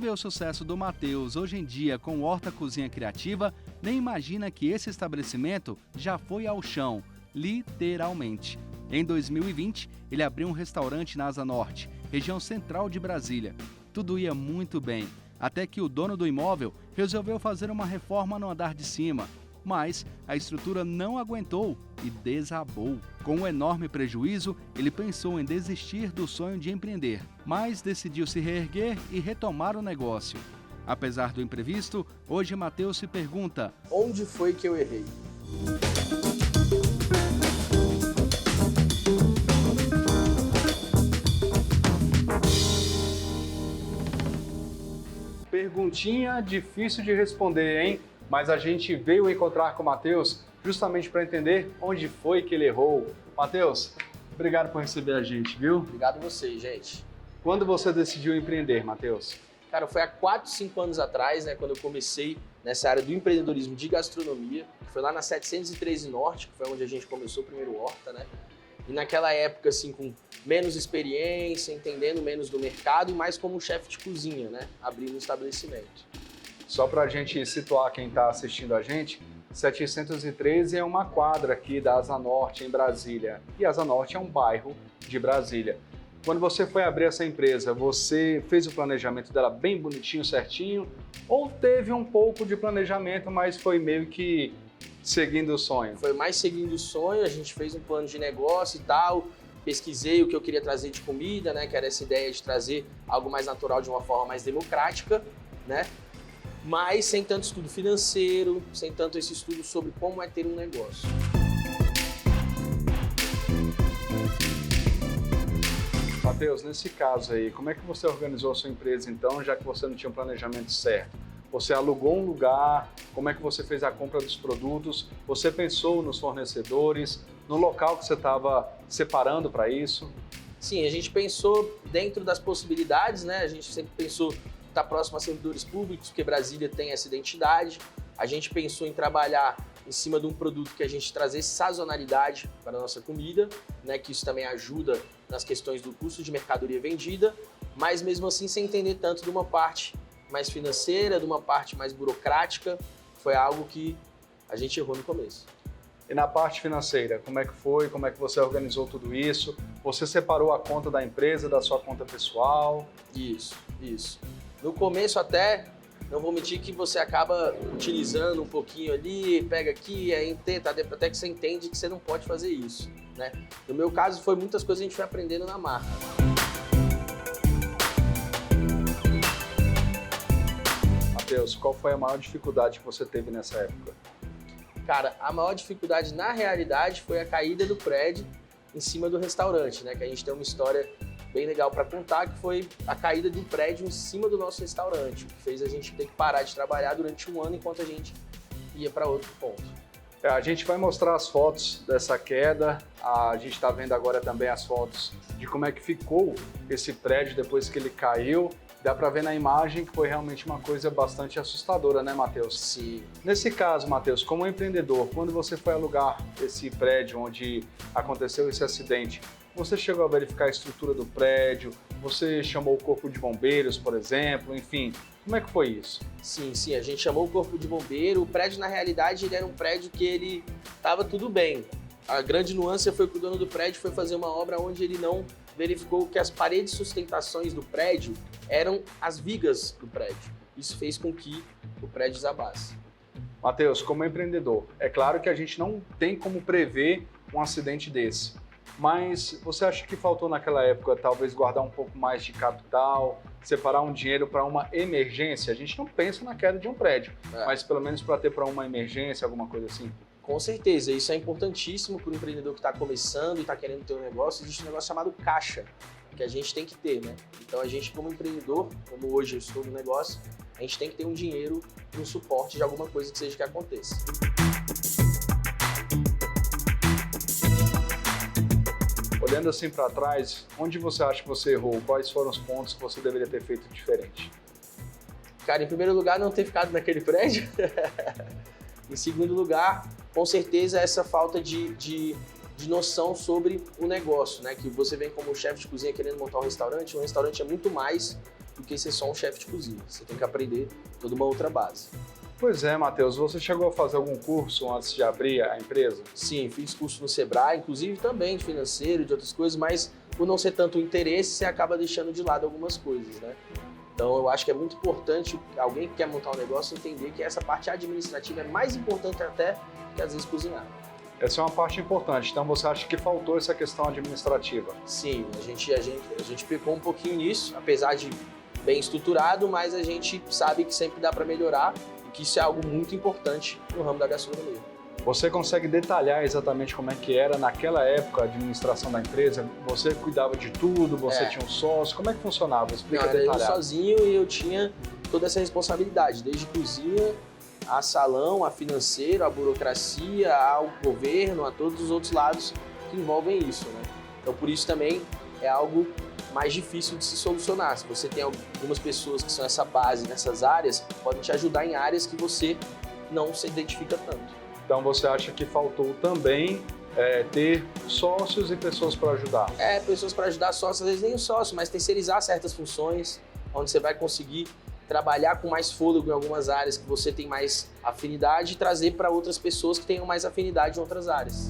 vê o sucesso do Matheus hoje em dia com o Horta Cozinha Criativa, nem imagina que esse estabelecimento já foi ao chão, literalmente. Em 2020, ele abriu um restaurante na Asa Norte, região central de Brasília. Tudo ia muito bem, até que o dono do imóvel resolveu fazer uma reforma no andar de cima. Mas a estrutura não aguentou e desabou. Com um enorme prejuízo, ele pensou em desistir do sonho de empreender, mas decidiu se reerguer e retomar o negócio. Apesar do imprevisto, hoje Matheus se pergunta: onde foi que eu errei? Perguntinha difícil de responder, hein? Mas a gente veio encontrar com o Matheus justamente para entender onde foi que ele errou. Matheus, obrigado por receber a gente, viu? Obrigado a vocês, gente. Quando você decidiu empreender, Matheus? Cara, foi há 4, 5 anos atrás, né, quando eu comecei nessa área do empreendedorismo de gastronomia, que foi lá na 713 Norte, que foi onde a gente começou o primeiro Horta, né? E naquela época, assim, com menos experiência, entendendo menos do mercado e mais como chefe de cozinha, né? Abrindo um estabelecimento. Só para a gente situar quem está assistindo a gente, 713 é uma quadra aqui da Asa Norte, em Brasília. E Asa Norte é um bairro de Brasília. Quando você foi abrir essa empresa, você fez o planejamento dela bem bonitinho, certinho? Ou teve um pouco de planejamento, mas foi meio que seguindo o sonho? Foi mais seguindo o sonho, a gente fez um plano de negócio e tal, pesquisei o que eu queria trazer de comida, né? Que era essa ideia de trazer algo mais natural de uma forma mais democrática, né? Mas sem tanto estudo financeiro, sem tanto esse estudo sobre como é ter um negócio. Matheus, nesse caso aí, como é que você organizou a sua empresa então, já que você não tinha um planejamento certo? Você alugou um lugar, como é que você fez a compra dos produtos? Você pensou nos fornecedores, no local que você estava separando para isso? Sim, a gente pensou dentro das possibilidades, né? A gente sempre pensou estar próximo a servidores públicos, porque Brasília tem essa identidade. A gente pensou em trabalhar em cima de um produto que a gente trazesse sazonalidade para a nossa comida, né? Que isso também ajuda nas questões do custo de mercadoria vendida, mas mesmo assim sem entender tanto de uma parte mais financeira, de uma parte mais burocrática. Foi algo que a gente errou no começo. E na parte financeira, como é que foi? Como é que você organizou tudo isso? Você separou a conta da empresa da sua conta pessoal? Isso. No começo até, não vou mentir que você acaba utilizando um pouquinho ali, pega aqui, aí tenta, até que você entende que você não pode fazer isso, né? No meu caso, foi muitas coisas que a gente foi aprendendo na marra. Matheus, qual foi a maior dificuldade que você teve nessa época? Cara, a maior dificuldade na realidade foi a caída do prédio em cima do restaurante, né? Que a gente tem uma história bem legal para contar, que foi a caída do prédio em cima do nosso restaurante, que fez a gente ter que parar de trabalhar durante um ano enquanto a gente ia para outro ponto. A gente vai mostrar as fotos dessa queda, a gente está vendo agora também as fotos de como é que ficou esse prédio depois que ele caiu. Dá para ver na imagem que foi realmente uma coisa bastante assustadora, né, Matheus? Sim. Nesse caso, Matheus, como empreendedor, quando você foi alugar esse prédio onde aconteceu esse acidente, você chegou a verificar a estrutura do prédio? Você chamou o corpo de bombeiros, por exemplo? Enfim, como é que foi isso? Sim, a gente chamou o corpo de bombeiro. O prédio, na realidade, ele era um prédio que ele estava tudo bem. A grande nuance foi que o dono do prédio foi fazer uma obra onde ele não verificou que as paredes de sustentações do prédio eram as vigas do prédio. Isso fez com que o prédio desabasse. Matheus, como empreendedor, é claro que a gente não tem como prever um acidente desse, mas você acha que faltou naquela época talvez guardar um pouco mais de capital, separar um dinheiro para uma emergência? A gente não pensa na queda de um prédio, mas pelo menos para ter para uma emergência, alguma coisa assim? Com certeza, isso é importantíssimo para o empreendedor que está começando e está querendo ter um negócio. Existe um negócio chamado caixa, que a gente tem que ter, né? Então a gente, como empreendedor, como hoje eu estou no negócio, a gente tem que ter um dinheiro, um suporte de alguma coisa que seja que aconteça. Olhando assim para trás, onde você acha que você errou? Quais foram os pontos que você deveria ter feito diferente? Cara, em primeiro lugar, não ter ficado naquele prédio. Em segundo lugar, com certeza, essa falta de noção sobre o negócio, né? Que você vem como chefe de cozinha querendo montar um restaurante é muito mais do que ser só um chefe de cozinha. Você tem que aprender toda uma outra base. Pois é, Matheus, você chegou a fazer algum curso antes de abrir a empresa? Sim, fiz curso no Sebrae, inclusive também de financeiro, de outras coisas, mas por não ser tanto interesse, você acaba deixando de lado algumas coisas, né? Então eu acho que é muito importante alguém que quer montar um negócio entender que essa parte administrativa é mais importante até que às vezes cozinhar. Essa é uma parte importante, então você acha que faltou essa questão administrativa? Sim, a gente pecou um pouquinho nisso, apesar de bem estruturado, mas a gente sabe que sempre dá para melhorar e que isso é algo muito importante no ramo da gastronomia. Você consegue detalhar exatamente como é que era naquela época a administração da empresa? Você cuidava de tudo, você tinha um sócio, como é que funcionava? Explica detalhado. Eu sozinho e eu tinha toda essa responsabilidade, desde cozinha, a salão, a financeiro, a burocracia, ao governo, a todos os outros lados que envolvem isso, né? Então por isso também é algo mais difícil de se solucionar. Se você tem algumas pessoas que são essa base nessas áreas, podem te ajudar em áreas que você não se identifica tanto. Então você acha que faltou também ter sócios e pessoas para ajudar? Pessoas para ajudar, sócios, às vezes nem o sócio, mas terceirizar certas funções, onde você vai conseguir trabalhar com mais fôlego em algumas áreas que você tem mais afinidade e trazer para outras pessoas que tenham mais afinidade em outras áreas.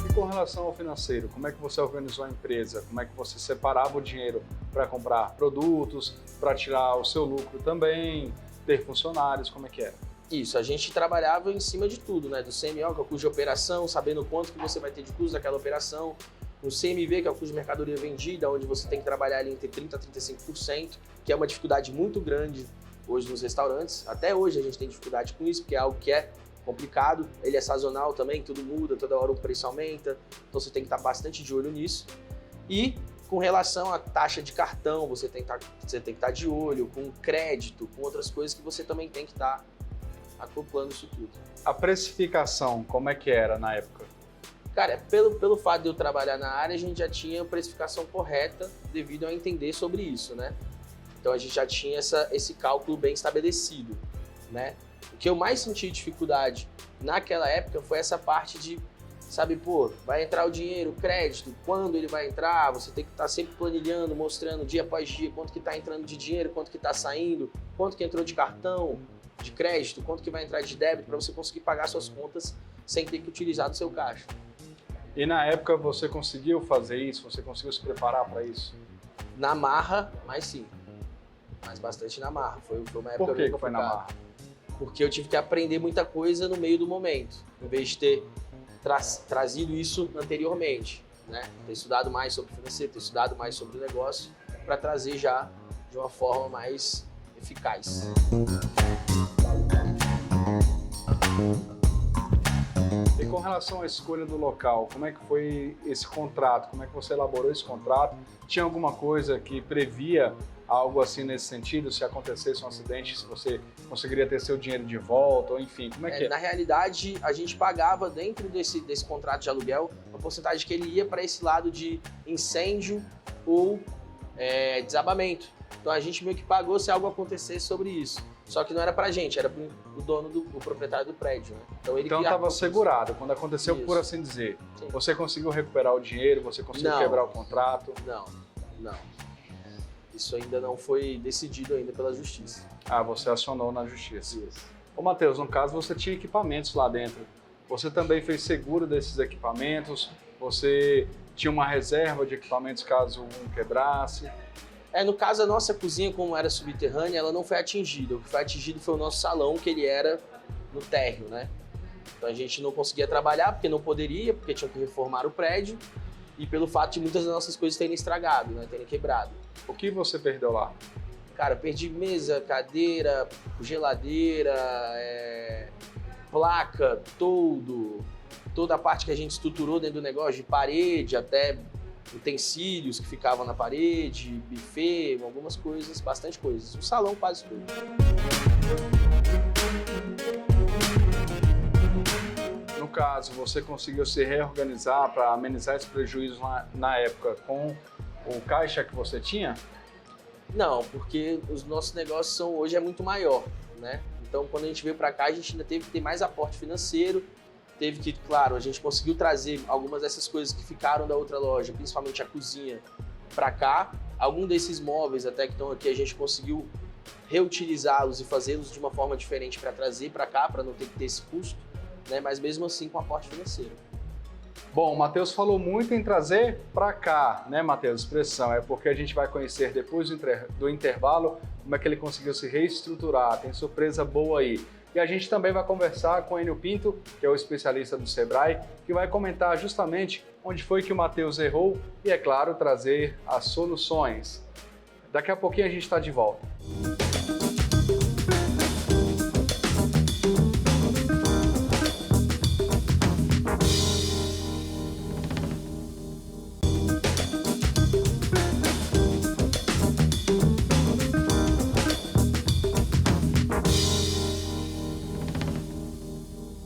E com relação ao financeiro, como é que você organizou a empresa? Como é que você separava o dinheiro para comprar produtos, para tirar o seu lucro também, ter funcionários, como é que era? Isso, a gente trabalhava em cima de tudo, né? Do CMO, que é o custo de operação, sabendo quanto que você vai ter de custo daquela operação, o CMV, que é o custo de mercadoria vendida, onde você tem que trabalhar ali entre 30% a 35%, que é uma dificuldade muito grande hoje nos restaurantes. Até hoje a gente tem dificuldade com isso, porque é algo que é complicado. Ele é sazonal também, tudo muda, toda hora o preço aumenta, então você tem que estar bastante de olho nisso. E com relação à taxa de cartão, você tem que estar de olho, com crédito, com outras coisas que você também tem que estar acoplando isso tudo. A precificação, como é que era na época? Cara, pelo fato de eu trabalhar na área, a gente já tinha a precificação correta devido a entender sobre isso, né? Então a gente já tinha esse cálculo bem estabelecido, né? O que eu mais senti dificuldade naquela época foi essa parte de, sabe, vai entrar o dinheiro, o crédito, quando ele vai entrar, você tem que estar sempre planilhando, mostrando dia após dia quanto que está entrando de dinheiro, quanto que está saindo, quanto que entrou de cartão, de crédito, quanto que vai entrar de débito, para você conseguir pagar suas contas sem ter que utilizar do seu caixa. E na época você conseguiu fazer isso? Você conseguiu se preparar para isso? Na marra, mas sim. Mas bastante na marra. Foi uma época. Por que foi na marra? Porque eu tive que aprender muita coisa no meio do momento, em vez de ter trazido isso anteriormente, né? Ter estudado mais sobre financeiro, ter estudado mais sobre o negócio, para trazer já de uma forma mais eficaz. E com relação à escolha do local, como é que foi esse contrato? Como é que você elaborou esse contrato? Tinha alguma coisa que previa algo assim nesse sentido? Se acontecesse um acidente, se você conseguiria ter seu dinheiro de volta, ou enfim, como é que é? Na realidade, a gente pagava dentro desse contrato de aluguel uma porcentagem que ele ia para esse lado de incêndio ou desabamento. Então a gente meio que pagou se algo acontecesse sobre isso. Só que não era pra gente, era pro dono, o proprietário do prédio, né? Então ele estava segurado, quando aconteceu, isso, por assim dizer. Sim. Você conseguiu recuperar o dinheiro, você conseguiu quebrar o contrato? Não. Isso ainda não foi decidido ainda pela justiça. Ah, você acionou na justiça. Isso. Ô Matheus, no caso você tinha equipamentos lá dentro. Você também fez seguro desses equipamentos? Você tinha uma reserva de equipamentos caso um quebrasse? No caso, a nossa cozinha, como era subterrânea, ela não foi atingida. O que foi atingido foi o nosso salão, que ele era no térreo, né? Então a gente não conseguia trabalhar, porque não poderia, porque tinha que reformar o prédio, e pelo fato de muitas das nossas coisas terem estragado, né? Terem quebrado. O que você perdeu lá? Cara, eu perdi mesa, cadeira, geladeira, placa, toda a parte que a gente estruturou dentro do negócio, de parede até utensílios que ficavam na parede, buffet, algumas coisas, bastante coisas. O salão quase tudo. No caso, você conseguiu se reorganizar para amenizar esse prejuízo na época com o caixa que você tinha? Não, porque os nossos negócios hoje é muito maior, né? Então, quando a gente veio para cá, a gente ainda teve que ter mais aporte financeiro teve que, claro, a gente conseguiu trazer algumas dessas coisas que ficaram da outra loja, principalmente a cozinha, para cá. Algum desses móveis até que estão aqui, a gente conseguiu reutilizá-los e fazê-los de uma forma diferente para trazer para cá, para não ter que ter esse custo, né? Mas mesmo assim com aporte financeiro. Bom, o Matheus falou muito em trazer para cá, né, Matheus? Expressão, é porque a gente vai conhecer depois do intervalo como é que ele conseguiu se reestruturar, tem surpresa boa aí. E a gente também vai conversar com o Enio Pinto, que é o especialista do Sebrae, que vai comentar justamente onde foi que o Matheus errou e, é claro, trazer as soluções. Daqui a pouquinho a gente está de volta.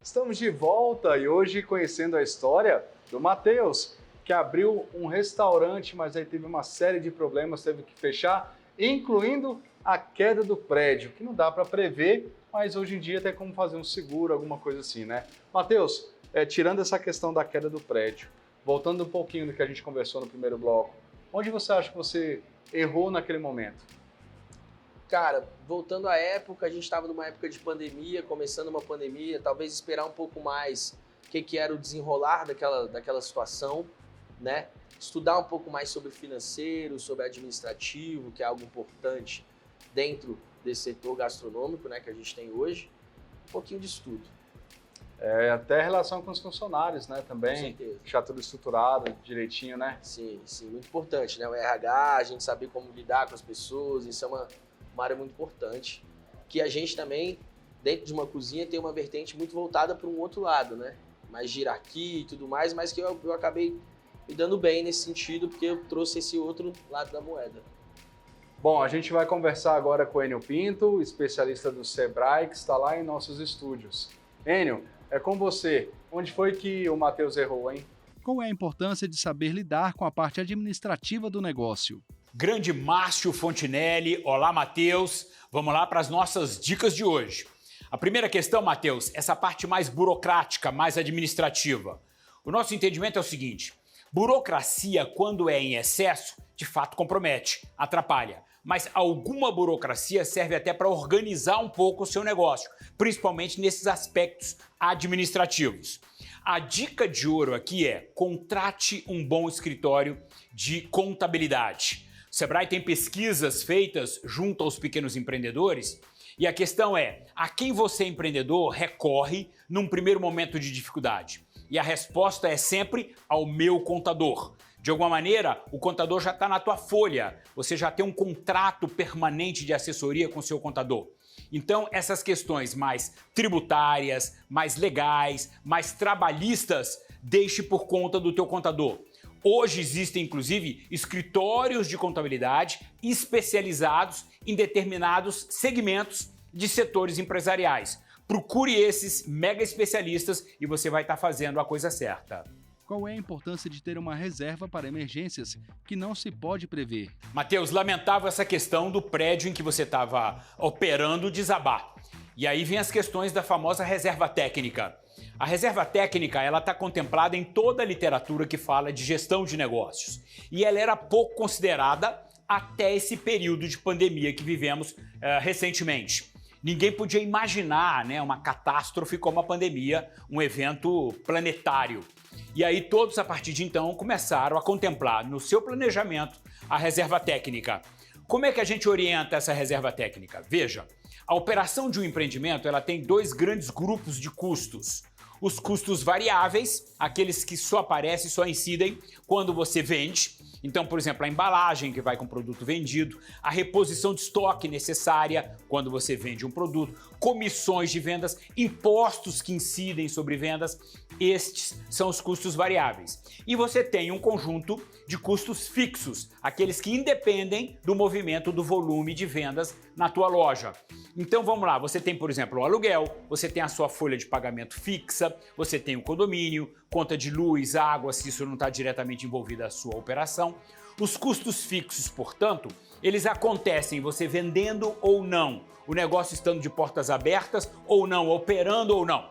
Estamos de volta e hoje conhecendo a história do Matheus, que abriu um restaurante, mas aí teve uma série de problemas, teve que fechar, incluindo a queda do prédio, que não dá para prever, mas hoje em dia tem como fazer um seguro, alguma coisa assim, né? Matheus, tirando essa questão da queda do prédio, voltando um pouquinho do que a gente conversou no primeiro bloco, onde você acha que você errou naquele momento? Cara, voltando à época, a gente estava numa época de pandemia, começando uma pandemia, talvez esperar um pouco mais o que era o desenrolar daquela situação, né? Estudar um pouco mais sobre financeiro, sobre administrativo, que é algo importante dentro desse setor gastronômico, né, que a gente tem hoje. Um pouquinho de estudo. Até a relação com os funcionários, né, também. Com certeza. Deixar tudo estruturado, direitinho, né? Sim, muito importante, né? O RH, a gente saber como lidar com as pessoas, isso é uma área muito importante, que a gente também, dentro de uma cozinha, tem uma vertente muito voltada para um outro lado, né? Mais de hierarquia e tudo mais, mas que eu acabei me dando bem nesse sentido, porque eu trouxe esse outro lado da moeda. Bom, a gente vai conversar agora com o Enio Pinto, especialista do Sebrae, que está lá em nossos estúdios. Enio, é com você. Onde foi que o Matheus errou, hein? Qual é a importância de saber lidar com a parte administrativa do negócio? Grande Márcio Fontinelli, olá Matheus, vamos lá para as nossas dicas de hoje. A primeira questão, Matheus, essa parte mais burocrática, mais administrativa. O nosso entendimento é o seguinte, burocracia quando é em excesso, de fato compromete, atrapalha, mas alguma burocracia serve até para organizar um pouco o seu negócio, principalmente nesses aspectos administrativos. A dica de ouro aqui é contrate um bom escritório de contabilidade. O Sebrae tem pesquisas feitas junto aos pequenos empreendedores e a questão é, a quem você, empreendedor, recorre num primeiro momento de dificuldade? E a resposta é sempre ao meu contador. De alguma maneira, o contador já está na tua folha, você já tem um contrato permanente de assessoria com o seu contador. Então, essas questões mais tributárias, mais legais, mais trabalhistas, deixe por conta do teu contador. Hoje existem, inclusive, escritórios de contabilidade especializados em determinados segmentos de setores empresariais. Procure esses mega especialistas e você vai estar fazendo a coisa certa. Qual é a importância de ter uma reserva para emergências que não se pode prever? Matheus, lamentável essa questão do prédio em que você estava operando desabar. E aí vem as questões da famosa reserva técnica. A reserva técnica ela está contemplada em toda a literatura que fala de gestão de negócios. E ela era pouco considerada até esse período de pandemia que vivemos recentemente. Ninguém podia imaginar, né, uma catástrofe como a pandemia, um evento planetário. E aí todos, a partir de então, começaram a contemplar no seu planejamento a reserva técnica. Como é que a gente orienta essa reserva técnica? Veja, a operação de um empreendimento ela tem dois grandes grupos de custos. Os custos variáveis, aqueles que só aparecem, só incidem quando você vende. Então, por exemplo, a embalagem que vai com o produto vendido, a reposição de estoque necessária quando você vende um produto, comissões de vendas, impostos que incidem sobre vendas, estes são os custos variáveis. E você tem um conjunto de custos fixos, aqueles que independem do movimento do volume de vendas na tua loja. Então vamos lá, você tem, por exemplo, o aluguel, você tem a sua folha de pagamento fixa, você tem o condomínio, conta de luz, água, se isso não está diretamente envolvido a sua operação. Os custos fixos, portanto, eles acontecem você vendendo ou não, o negócio estando de portas abertas ou não, operando ou não.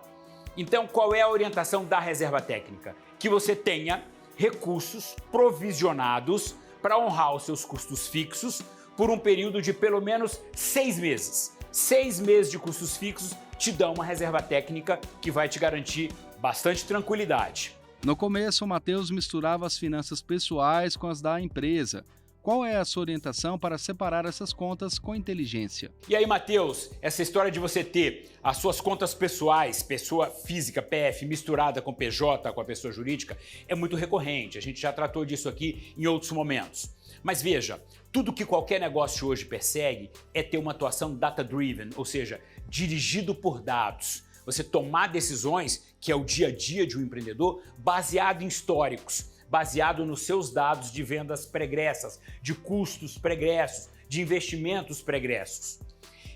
Então, qual é a orientação da reserva técnica? Que você tenha recursos provisionados para honrar os seus custos fixos por um período de pelo menos 6 meses. 6 meses de custos fixos te dão uma reserva técnica que vai te garantir bastante tranquilidade. No começo, o Matheus misturava as finanças pessoais com as da empresa. Qual é a sua orientação para separar essas contas com inteligência? E aí, Matheus, essa história de você ter as suas contas pessoais, pessoa física, PF, misturada com PJ, com a pessoa jurídica, é muito recorrente. A gente já tratou disso aqui em outros momentos. Mas veja, tudo que qualquer negócio hoje persegue é ter uma atuação data-driven, ou seja, dirigido por dados. Você tomar decisões, que é o dia a dia de um empreendedor, baseado em históricos, baseado nos seus dados de vendas pregressas, de custos pregressos, de investimentos pregressos.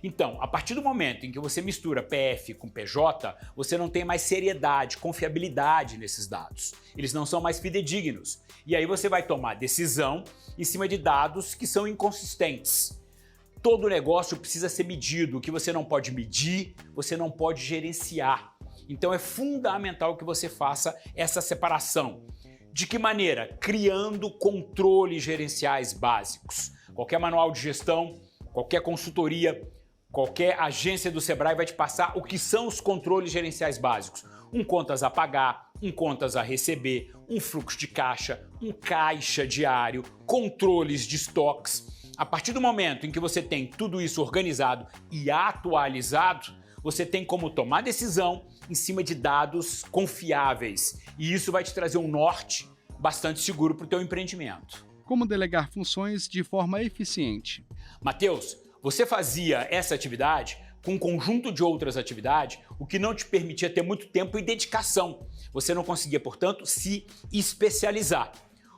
Então, a partir do momento em que você mistura PF com PJ, você não tem mais seriedade, confiabilidade nesses dados. Eles não são mais fidedignos. E aí você vai tomar decisão em cima de dados que são inconsistentes. Todo negócio precisa ser medido. O que você não pode medir, você não pode gerenciar. Então é fundamental que você faça essa separação. De que maneira? Criando controles gerenciais básicos. Qualquer manual de gestão, qualquer consultoria, qualquer agência do Sebrae vai te passar o que são os controles gerenciais básicos. Um contas a pagar, um contas a receber, um fluxo de caixa, um caixa diário, controles de estoques. A partir do momento em que você tem tudo isso organizado e atualizado, você tem como tomar decisão em cima de dados confiáveis. E isso vai te trazer um norte bastante seguro para o teu empreendimento. Como delegar funções de forma eficiente? Matheus, você fazia essa atividade com um conjunto de outras atividades, o que não te permitia ter muito tempo e dedicação. Você não conseguia, portanto, se especializar.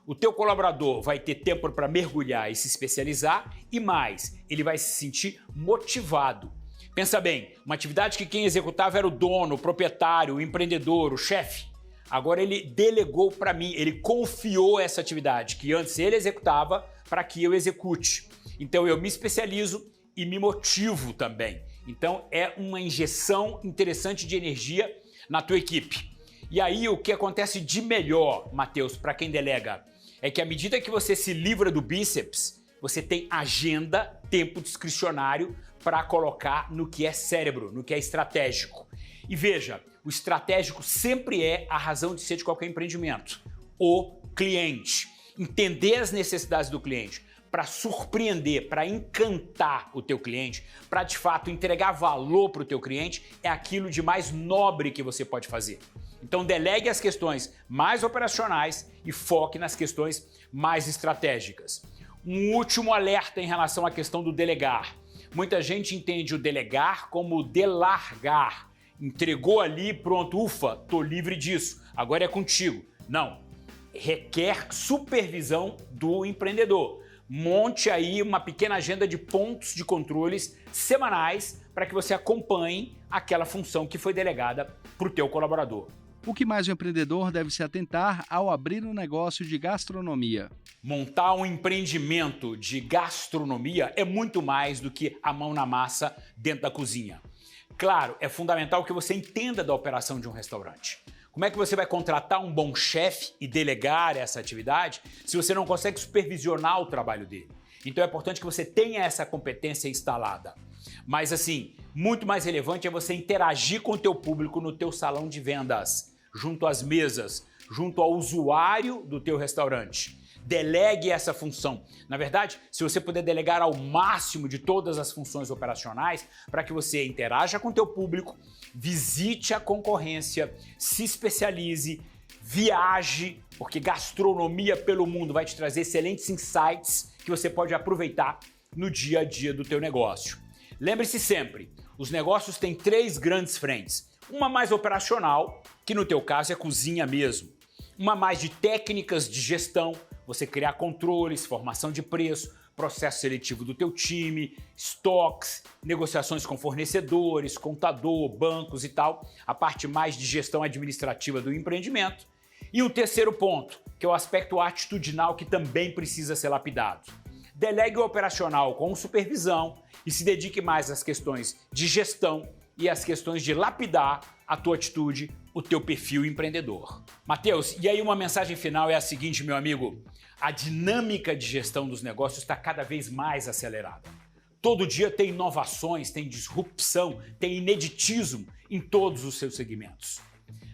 O teu colaborador vai ter tempo para mergulhar e se especializar e mais, ele vai se sentir motivado. Pensa bem, uma atividade que quem executava era o dono, o proprietário, o empreendedor, o chefe. Agora ele delegou para mim, ele confiou essa atividade que antes ele executava para que eu execute. Então eu me especializo e me motivo também. Então é uma injeção interessante de energia na tua equipe. E aí o que acontece de melhor, Matheus, para quem delega, é que à medida que você se livra do bíceps, você tem agenda, tempo discricionário para colocar no que é cérebro, no que é estratégico. E veja, o estratégico sempre é a razão de ser de qualquer empreendimento. O cliente. Entender as necessidades do cliente para surpreender, para encantar o teu cliente, para de fato entregar valor para o teu cliente, é aquilo de mais nobre que você pode fazer. Então delegue as questões mais operacionais e foque nas questões mais estratégicas. Um último alerta em relação à questão do delegar. Muita gente entende o delegar como delargar. Entregou ali, pronto, ufa, tô livre disso, agora é contigo. Não, requer supervisão do empreendedor. Monte aí uma pequena agenda de pontos de controles semanais para que você acompanhe aquela função que foi delegada para o teu colaborador. O que mais o empreendedor deve se atentar ao abrir um negócio de gastronomia? Montar um empreendimento de gastronomia é muito mais do que a mão na massa dentro da cozinha. Claro, é fundamental que você entenda da operação de um restaurante. Como é que você vai contratar um bom chefe e delegar essa atividade se você não consegue supervisionar o trabalho dele? Então é importante que você tenha essa competência instalada. Mas assim, muito mais relevante é você interagir com o teu público no teu salão de vendas, junto às mesas, junto ao usuário do teu restaurante. Delegue essa função. Na verdade, se você puder delegar ao máximo de todas as funções operacionais para que você interaja com o teu público, visite a concorrência, se especialize, viaje, porque gastronomia pelo mundo vai te trazer excelentes insights que você pode aproveitar no dia a dia do teu negócio. Lembre-se sempre, os negócios têm 3 grandes frentes. Uma mais operacional, que no teu caso é cozinha mesmo. Uma mais de técnicas de gestão, você criar controles, formação de preço, processo seletivo do teu time, estoques, negociações com fornecedores, contador, bancos e tal, a parte mais de gestão administrativa do empreendimento. E o terceiro ponto, que é o aspecto atitudinal que também precisa ser lapidado. Delegue o operacional com supervisão e se dedique mais às questões de gestão e às questões de lapidar a tua atitude, o teu perfil empreendedor. Matheus, e aí uma mensagem final é a seguinte, meu amigo. A dinâmica de gestão dos negócios está cada vez mais acelerada. Todo dia tem inovações, tem disrupção, tem ineditismo em todos os seus segmentos.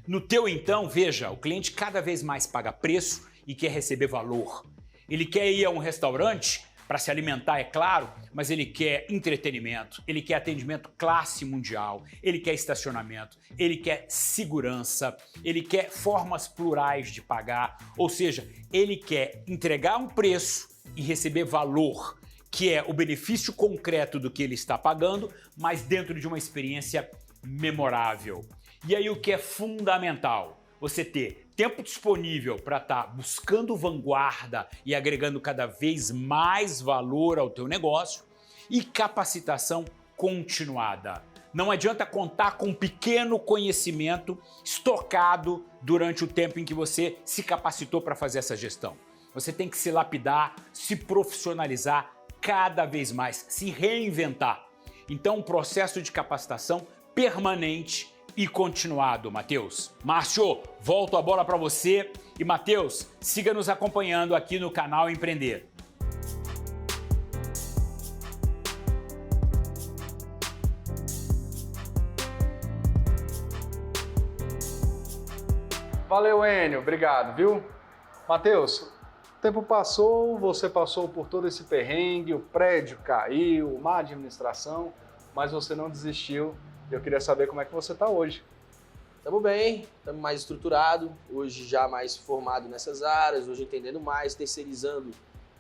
No teu, então, veja, o cliente cada vez mais paga preço e quer receber valor. Ele quer ir a um restaurante para se alimentar, é claro, mas ele quer entretenimento, ele quer atendimento classe mundial, ele quer estacionamento, ele quer segurança, ele quer formas plurais de pagar, ou seja, ele quer entregar um preço e receber valor, que é o benefício concreto do que ele está pagando, mas dentro de uma experiência memorável. E aí o que é fundamental? Você ter tempo disponível para estar buscando vanguarda e agregando cada vez mais valor ao teu negócio e capacitação continuada. Não adianta contar com um pequeno conhecimento estocado durante o tempo em que você se capacitou para fazer essa gestão. Você tem que se lapidar, se profissionalizar cada vez mais, se reinventar. Então, um processo de capacitação permanente e continuado, Matheus. Márcio, volto a bola para você e, Matheus, siga nos acompanhando aqui no canal Empreender. Valeu, Enio. Obrigado, viu? Matheus, o tempo passou, você passou por todo esse perrengue, o prédio caiu, má administração, mas você não desistiu. Eu queria saber como é que você está hoje. Estamos bem, estamos mais estruturados, hoje já mais formado nessas áreas, hoje entendendo mais, terceirizando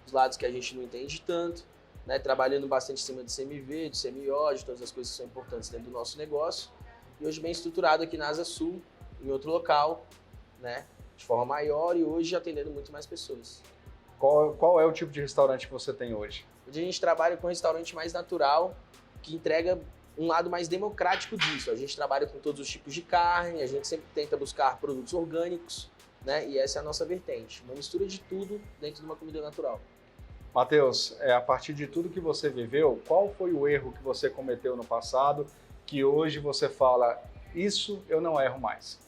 os lados que a gente não entende tanto, né? Trabalhando bastante em cima de CMV, de CMO, de todas as coisas que são importantes dentro do nosso negócio. E hoje bem estruturado aqui na Asa Sul, em outro local, né? De forma maior e hoje atendendo muito mais pessoas. Qual é o tipo de restaurante que você tem hoje? Hoje a gente trabalha com um restaurante mais natural, que entrega um lado mais democrático disso. A gente trabalha com todos os tipos de carne, a gente sempre tenta buscar produtos orgânicos, né? E essa é a nossa vertente, uma mistura de tudo dentro de uma comida natural. Matheus, a partir de tudo que você viveu, qual foi o erro que você cometeu no passado que hoje você fala, isso eu não erro mais?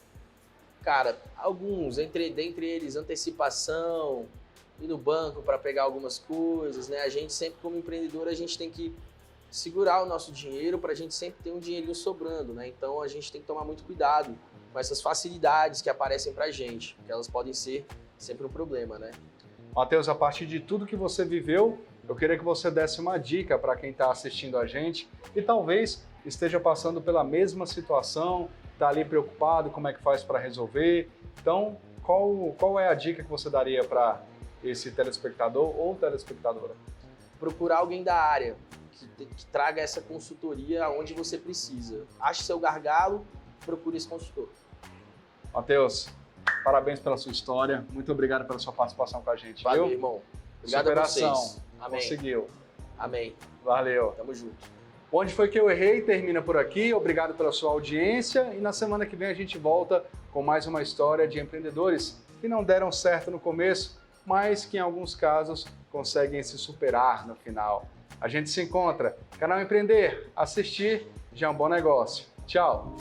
Cara, alguns, dentre eles antecipação, ir no banco para pegar algumas coisas, né? A gente sempre como empreendedor, a gente tem que segurar o nosso dinheiro para a gente sempre ter um dinheirinho sobrando, né? Então a gente tem que tomar muito cuidado com essas facilidades que aparecem para a gente, porque elas podem ser sempre um problema, né? Matheus, a partir de tudo que você viveu, eu queria que você desse uma dica para quem está assistindo a gente e talvez esteja passando pela mesma situação, está ali preocupado, como é que faz para resolver. Então, qual é a dica que você daria para esse telespectador ou telespectadora? Procurar alguém da área que traga essa consultoria aonde você precisa. Ache seu gargalo, procure esse consultor. Matheus, parabéns pela sua história. Muito obrigado pela sua participação com a gente. Valeu, viu? Irmão. Obrigado Superação. a vocês. Amém. Conseguiu. Amém. Valeu. Tamo junto. Onde foi que eu errei? Termina por aqui. Obrigado pela sua audiência. E na semana que vem a gente volta com mais uma história de empreendedores que não deram certo no começo, mas que em alguns casos conseguem se superar no final. A gente se encontra. Canal Empreender. Assistir já é um bom negócio. Tchau.